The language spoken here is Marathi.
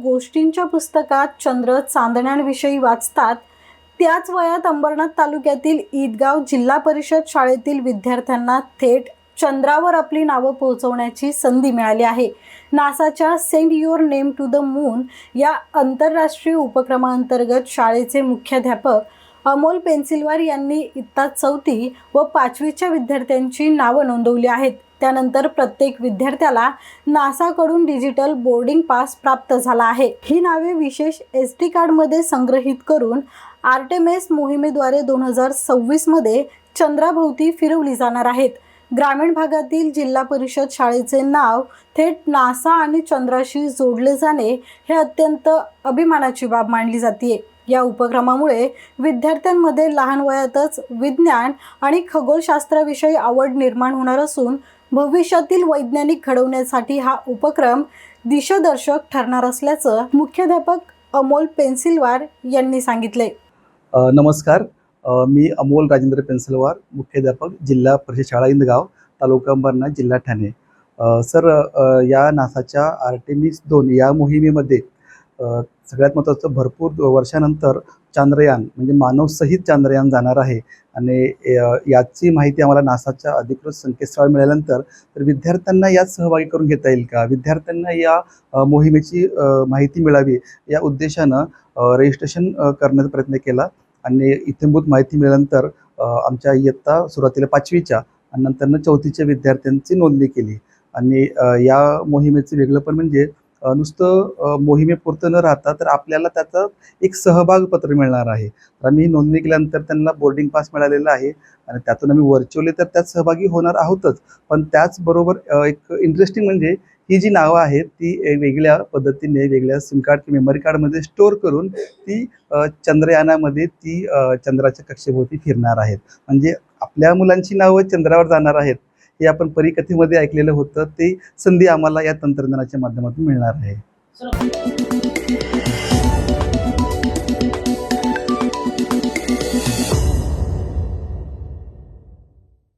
गोष्टींच्या पुस्तकात चंद्र चांदण्यांविषयी वाचतात, त्याच वयात अंबरनाथ तालुक्यातील ईदगाव जिल्हा परिषद शाळेतील विद्यार्थ्यांना थेट चंद्रावर आपली नावं पोहोचवण्याची संधी मिळाली आहे। नासाच्या send your name to the moon या आंतरराष्ट्रीय उपक्रमांतर्गत शाळेचे मुख्याध्यापक अमोल पेन्सिलवार यांनी इयत्ता 4थी व 5वीच्या विद्यार्थ्यांची नावं नोंदवली आहेत। त्यानंतर प्रत्येक विद्यार्थ्याला नासाकडून डिजिटल बोर्डिंग पास प्राप्त झाला आहे। ही नावे विशेष SD कार्डमध्ये संग्रहित करून आर्टेमिस मोहिमेद्वारे 2026 मध्ये चंद्राभोवती फिरवली जाणार आहेत। ग्रामीण भागातील जिल्हा परिषद शाळेचे नाव थेट नासा आणि चंद्राशी जोडले जाणे हे अत्यंत अभिमानाची बाब मानली जाते। या उपक्रमामुळे विद्यार्थ्यांमध्ये लहान वयातच विज्ञान आणि खगोलशास्त्राविषयी आवड निर्माण होणार असून भविष्यातील वैज्ञानिक घडवण्यासाठी हा उपक्रम दिशादर्शक ठरणार असल्याचं मुख्याध्यापक अमोल पेन्सिलवार यांनी सांगितले। नमस्कार, मी अमोल राजेंद्र पेन्सिलवार, मुख्याध्यापक जिल्हा परिषद शाळा इंदगाव, तालुका अंबरनाथ, जिल्हा ठाणे। सर, या नासाच्या आर्टेमिस 2 या मोहिमेमध्ये सगळ्यात महत्त्वाचं भरपूर वर्षानंतर चांद्रयान म्हणजे मानवसहित चांद्रयान जाणार आहे आणि याची माहिती आम्हाला नासाच्या अधिकृत संकेतस्थळावर मिळाल्यानंतर तर विद्यार्थ्यांना यात सहभागी करून घेता येईल का, विद्यार्थ्यांना या मोहिमेची माहिती मिळावी या उद्देशानं रजिस्ट्रेशन करण्याचा प्रयत्न केला आणि इत्यंभूत माहिती मिळाल्यानंतर आमच्या इयत्ता सुरुवातीला 5वीच्या आणि नंतर 4थीच्या विद्यार्थ्यांची नोंदणी केली। आणि या मोहिमेचं वेगळंपण म्हणजे नुसतं मोहिमेपुरतं न राहता तर आपल्याला त्याचं एक सहभाग पत्र मिळणार आहे। तर आम्ही नोंदणी केल्यानंतर त्यांना बोर्डिंग पास मिळालेला आहे आणि त्यातून आम्ही व्हर्च्युअली तर त्यात सहभागी होणार आहोतच, पण त्याचबरोबर एक इंटरेस्टिंग म्हणजे ही जी नावं आहेत ती वेगळ्या पद्धतीने वेगळ्या सिम कार्ड किंवा मेमरी कार्डमध्ये स्टोअर करून ती चंद्रयानामध्ये ती चंद्राच्या कक्षेभोवती फिरणार आहेत। म्हणजे आपल्या मुलांची नावं चंद्रावर जाणार आहेत हे आपण परिकथेमध्ये ऐकलेलं होतं, ते संधी आम्हाला या तंत्रज्ञानाच्या माध्यमातून मिळणार आहे।